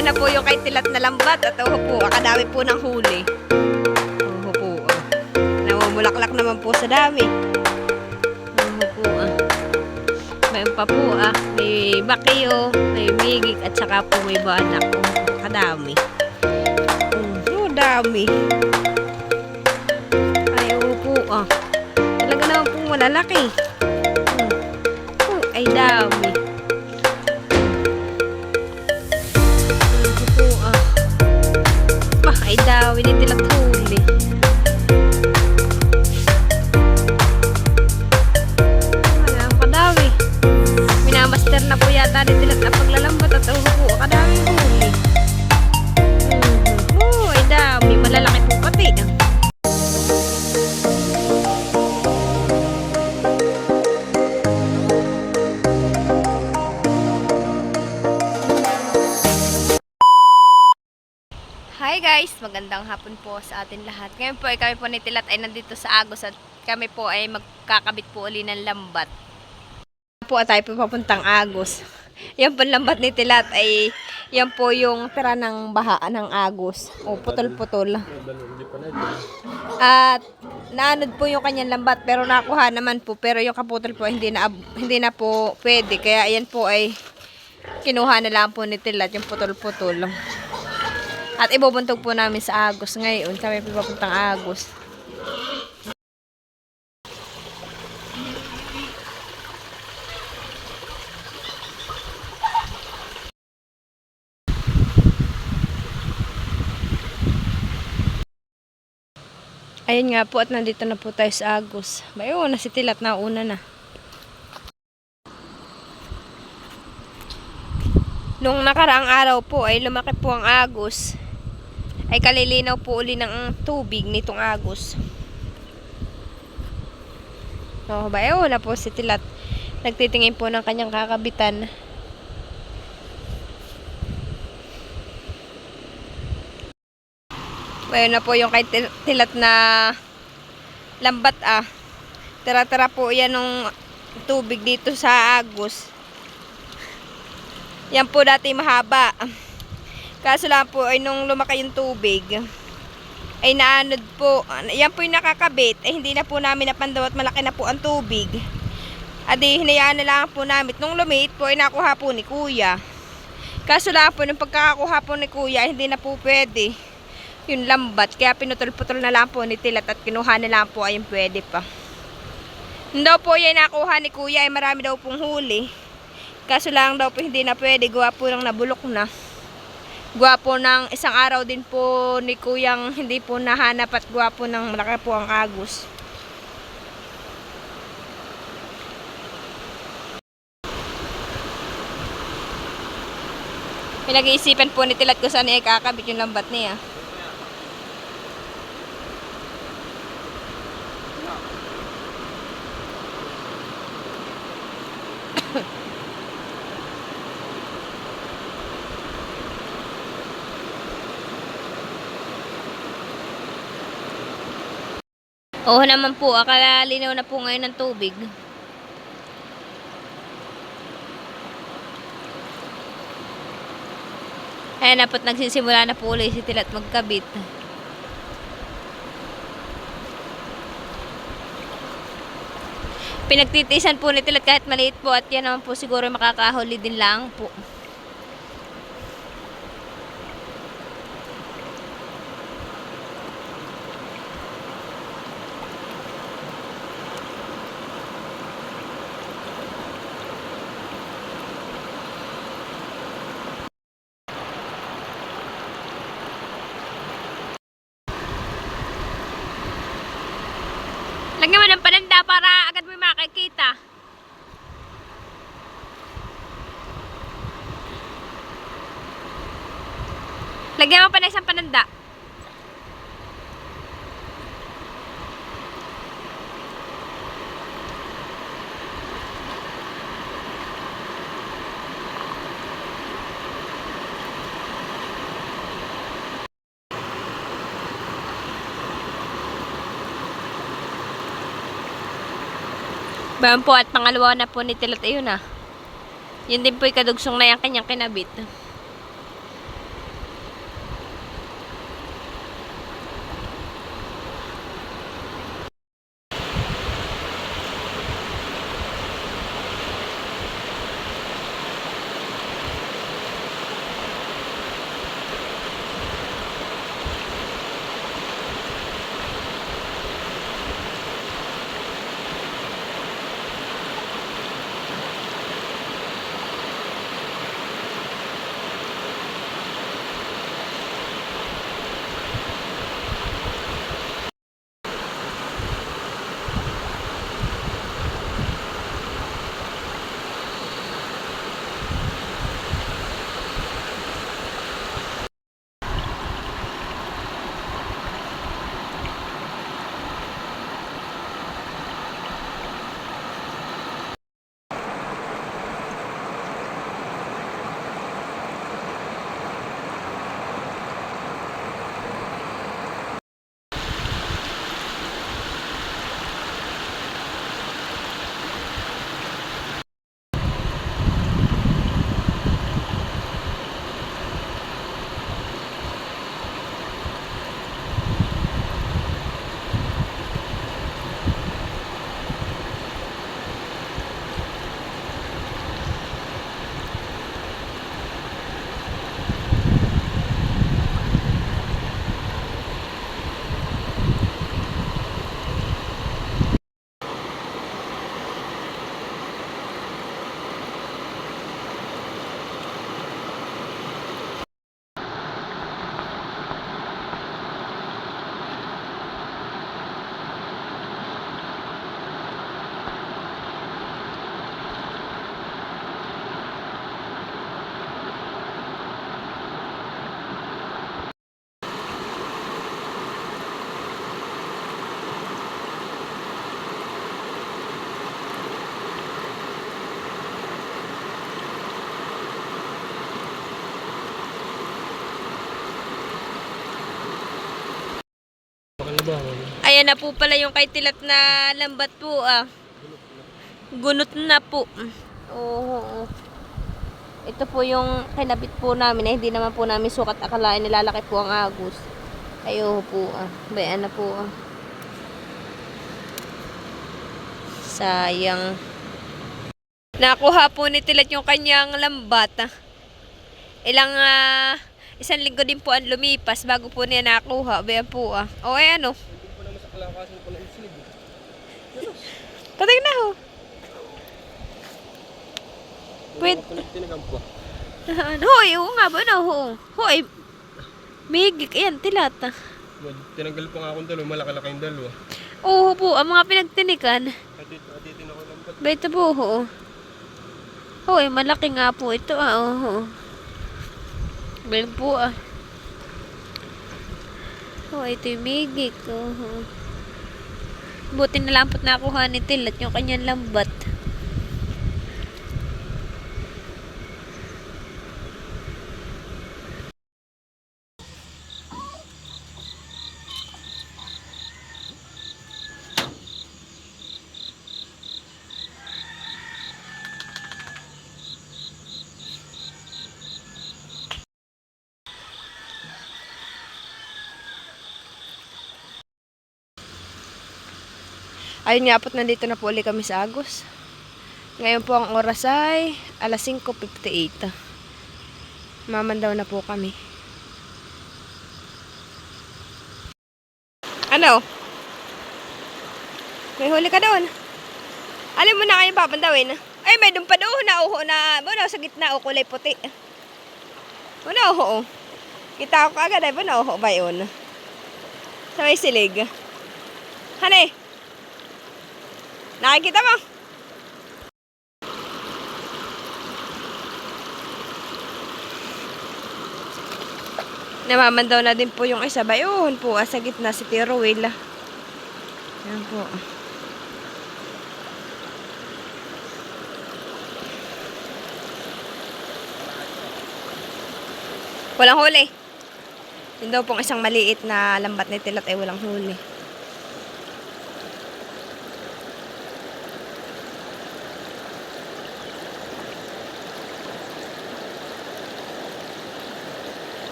Ayan na po yung kay Tilat na lambat. At po, akadami po ng huli. Po. Namumulaklak naman po sa dami. Po. May pa po may bakyo, may migik, at saka po may banak. Akadami. Dami. Ay, po talaga naman po malalaki. Ay, dami. Ay, dami ni Tilat huli. Wala, kadami. Minamaster na po yata ni Tilat na paglalambat at po, kadami huli. Ay, dami. Malalaki po pati. Hi guys! Magandang hapon po sa atin lahat. Ngayon po kami po ni Tilat ay nandito sa Agos at kami po ay magkakabit po uli ng lambat. Po tayo po papuntang Agos. Yan po lambat ni Tilat ay yan po yung tira ng baha ng Agos. O putol-putol. At naanod po yung kanyang lambat pero nakuha naman po pero yung kaputol po hindi na po pwede. Kaya yan po ay kinuha na lang po ni Tilat yung putol-putol. At ibubuntog po namin sa Agos ngayon. Kami papuntang Agos. Ayun nga po at nandito na po tayo sa Agos. Bayo na si Tilat na una na. Nung nakaraang araw po ay lumaki po ang Agos. Ay kalilinaw po uli ng tubig nitong Agos. Bayo na po si Tilat. Nagtitingin po ng kanyang kakabitan. Bayo na po yung kay Tilat na lambat Tira-tira po yan ng tubig dito sa Agos. Yan po dati mahaba. Kaso lang po ay nung lumaki yung tubig ay naanod po. Yan po yung nakakabit ay hindi na po namin napandaw at malaki na po ang tubig. Adi hinayaan na lang po namin. Nung lumit po ay nakuha po ni Kuya. Kaso lang po nung pagkakakuha po ni Kuya hindi na po pwede yung lambat. Kaya pinutol-putol na lang po ni Tilat at kinuha na lang po ay yung pwede pa. Nung daw po yan nakuha ni Kuya ay marami daw pong huli. Kaso lang daw po hindi na pwede. Gawa po ng nabulok na. Gwapo ng isang araw din po ni Kuyang hindi po nahanap at gwapo ng malaki po ang Agos. Pinag-iisipan po ni Tilat kung saan ay kakabit yung lambat niya. Oo naman po, akala linaw na po ngayon ng tubig. Ayan na po't nagsisimula na po ulit si Tilat magkabit. Pinagtitiisan po ni Tilat kahit maliit po at yan naman po siguro makakahuli din lang po. Lagyan mo ng pananda para agad mo makikita. Lagyan mo pa ng isang pananda. Bayan po at pangalawa na po ni Tilat ayun Yun din po yung kadugsong na yung kanyang kinabit. dahon. Ayan na po pala yung kay Tilat na lambat po ah. Gunot na po. Oo. Ito po yung kinabit po namin na hindi naman po namin sukat akalain nilalaki po ang agos. Ayo po ah. Bayan na po ah. Sayang. Nakuha po ni Tilat yung kanyang lambat ah. Isang linggo din po ang lumipas bago po niya nakuha. Bayan po ah. O ay ano? Hindi po naman sa kalakasan po ng islig. Patay na ho. Pwede. Tinagam po. Hoy, oo nga ba na ho. Hoy. Migik, ayan, Tilat ah. Tinanggal pa nga akong dalawa, malaki-laki yung dalawa. Oo po, ang mga pinagtinikan. Atitin ako lambat. Baita po ho. Hoy, malaki nga po ito ah. Oo. Bayan po ah. Oh, ito yung migik. Oo. Buti na lang po't nakuha ni Tilat yung kanyang lambat. Ayun nga po't nandito na po ulit kami sa Agos. Ngayon po ang oras ay alas 5:58. Mamandaw na po kami. Ano? May huli ka doon. Alin mo na kayo papandawin? Ay, may doon pa doon. Nauho na. Bunaw sa gitna o kulay puti. Bunaw ho. Kita ko agad ay bunaw ho ba yun? Sa may silig. Hane? Nakikita mo? Namamandaw na din po yung isa. Bayun po. Sa gitna si Tio Ruel. Yan po. Walang huli. Yun daw pong isang maliit na lambat ni Tilat ay walang huli.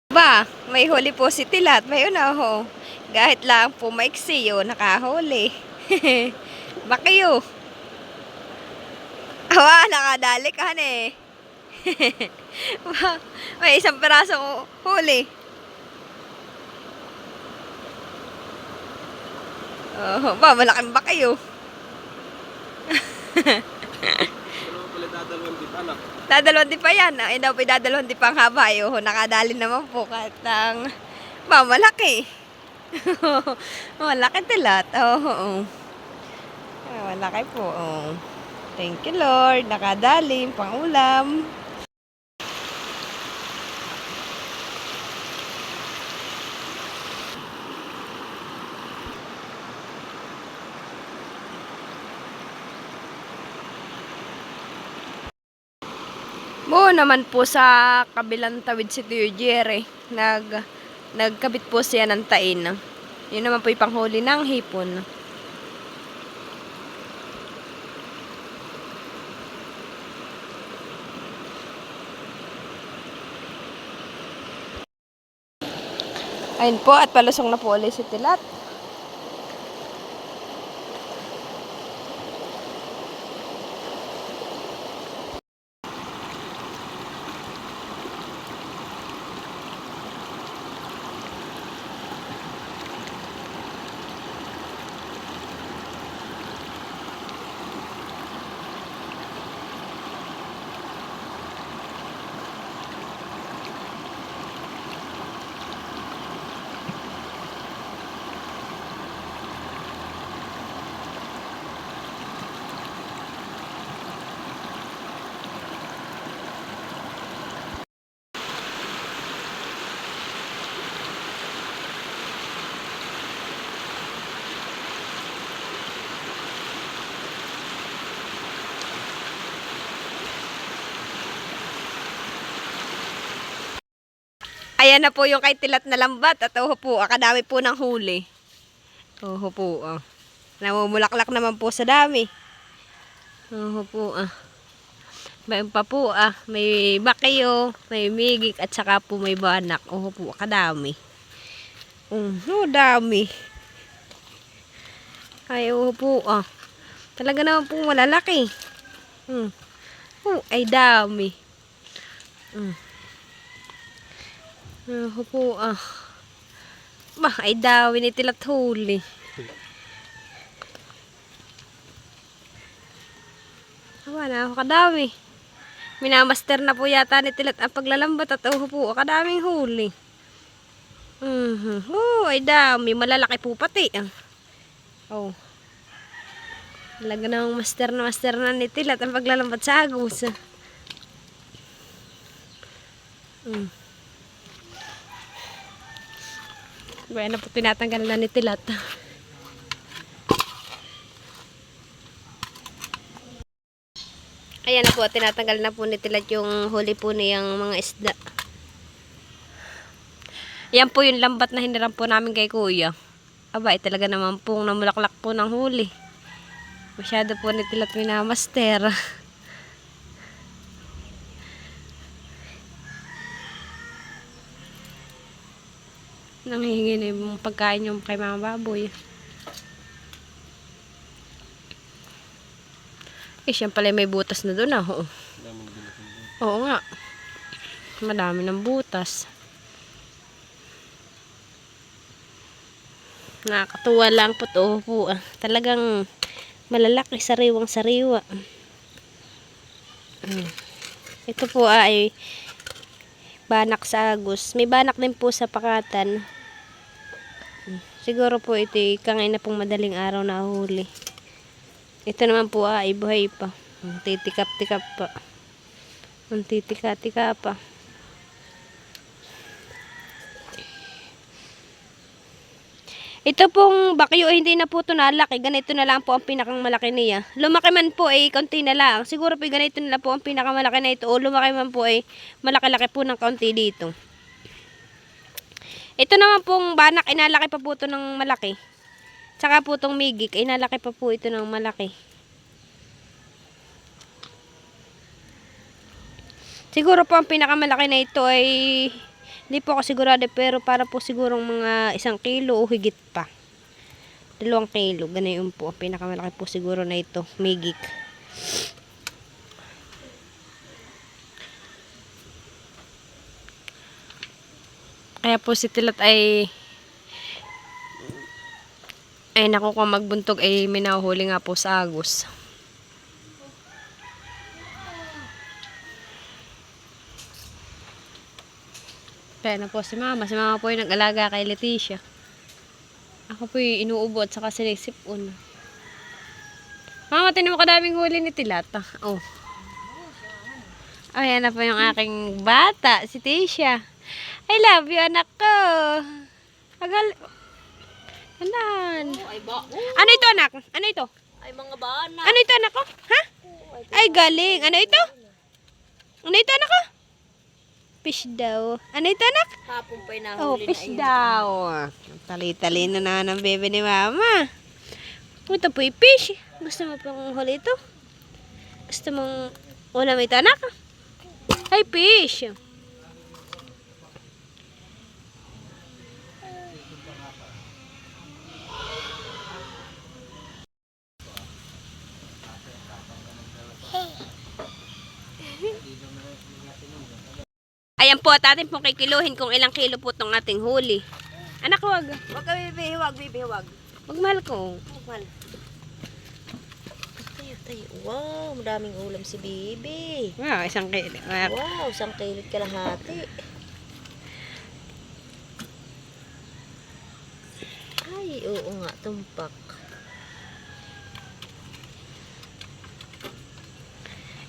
Ba, may huli po si Tilat. May ho. Kahit lang po maiksi yun, nakahuli. Bakiyo. Awa, nakadali ka eh. May isang peraso huli. Oh, ba, malaking bakiyo. Ano pala dadalawang dit anak? Dadalawang di pa yan. Ay daw po dadalawang di pa ang haba. Oh, nakadali naman po kahit ng ba, malaki. Malaki Tilat. Oo. Malaki po. Oh. Thank you Lord. Nakadali. Pang ulam. Mo naman po sa kabilang tawid si Tio Jerry. Nagkabit po siya ng tain. Yun naman po yung panghuli ng hipon. Ayun po at palusong na po ulit si Tilat. Ayan na po yung kay Tilat na lambat. At po, akadami po ng huli. Po. Namumulaklak naman po sa dami. Po. May pa po. May bakiyo, may migik, at saka po may banak. Po, akadami. Dami. Ay, po. Talaga naman po malalaki. Ay, dami. Po. Ay, dami ni Tilat huli. Na, kadami. Minamaster na po yata ni Tilat ang paglalambat at po, kadaming huli. Ay, dami. Malalaki po pati. Talaga namang master na ni Tilat ang paglalambat sa agos. Kaya na po tinatanggal na ni Tilat. Ayan na po, tinatanggal na po ni Tilat yung huli po niyang mga isda. Ayan po yung lambat na hiniram po namin kay Kuya. Talaga naman pong namulaklak po ng huli. Masyado po ni Tilat minamaster. Nanghihingi na yung pagkain yung kay mga baboy. Siya pala may butas na doon. Oo nga. Madami ng butas. Nakakatuwa lang po to po. Talagang malalaki, sariwang sariwa. Ito po ay banak sa agos. May banak din po sa pakatan. Siguro po ito kangay na pong madaling araw na huli. Ito naman po ay buhay pa. Titikap-tikap pa. Titika-tika pa. Ito pong bakyo hindi na po ito nalaki. Ganito na lang po ang pinakang malaki niya. Lumaki man po ay kaunti na lang. Siguro po ganito na lang po ang pinakamalaki na ito. O lumaki man po ay malaki-laki po ng kaunti dito. Ito naman pong banak, inalaki pa po ito ng malaki. Tsaka po itong migik, inalaki pa po ito ng malaki. Siguro po ang pinakamalaki na ito ay, hindi po ako sigurado, pero para po sigurong mga 1 kilo o higit pa. 2 kilo, ganayon po. Ang pinakamalaki po siguro na ito, migik. Kaya po si Tilat ay naku, kung magbuntog ay may nahuhuli nga po sa agos. Kaya na po si Mama. Si Mama po yung nag-alaga kay Leticia. Ako po yung inuubo at saka sinisipon. Mama, tinan mo kadaming huli ni Tilat. Ayan na po yung aking bata, si Tisha. I love you, anak ko. Anan. Ano ito, anak? Ano ito? Ay, mga bana. Ano ito, anak ko? Ha? Ay, galing. Ano ito? Ano ito, anak ko? Fish daw. Ano ito, anak? Hapon pa nahuli Fish daw. Tali-tali na ng bebe ni Mama. Ito po yung fish. Gusto mo pong huli ito? Gusto mong ulam ito, anak? Ay, fish. Ayan po at atin pong kikiluhin kung ilang kilo po itong ating huli. Anak, wag. Huwag ka bibihiwag. Magmahal ko. Magmahal. Tayo. Wow, madaming ulam si Bibi. Wow, 1 kilo. Wow, 1 kilot kalahati. Ay, oo nga, tumpak.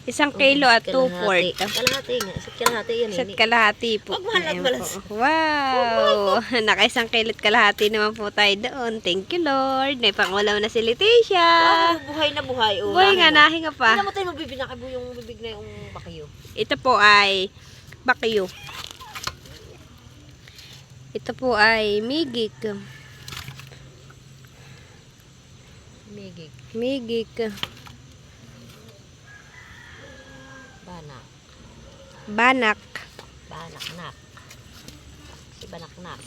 1 kilo at 2 Kalahati. quart. Kalahati nga. Isa't kalahati yan. Isa't kalahati po. Magmahal at Ayan balas. po. Wow! Naka 1 kilo at kalahati naman po tayo doon. Thank you, Lord. May pangulam na si Leticia. Wow, buhay na buhay. Oh, Buhay nga, nahinga pa. Hindi naman tayo mabibinaki yung bibig na yung bakyo. Ito po ay bakyo. Ito po ay migik. Migig. Migik. Banak. Banak. Banak-nak. Si Banak-nak.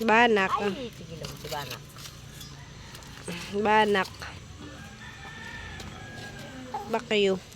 Banak. Ay, tigilan mo si Banak. Banak. Bakyo.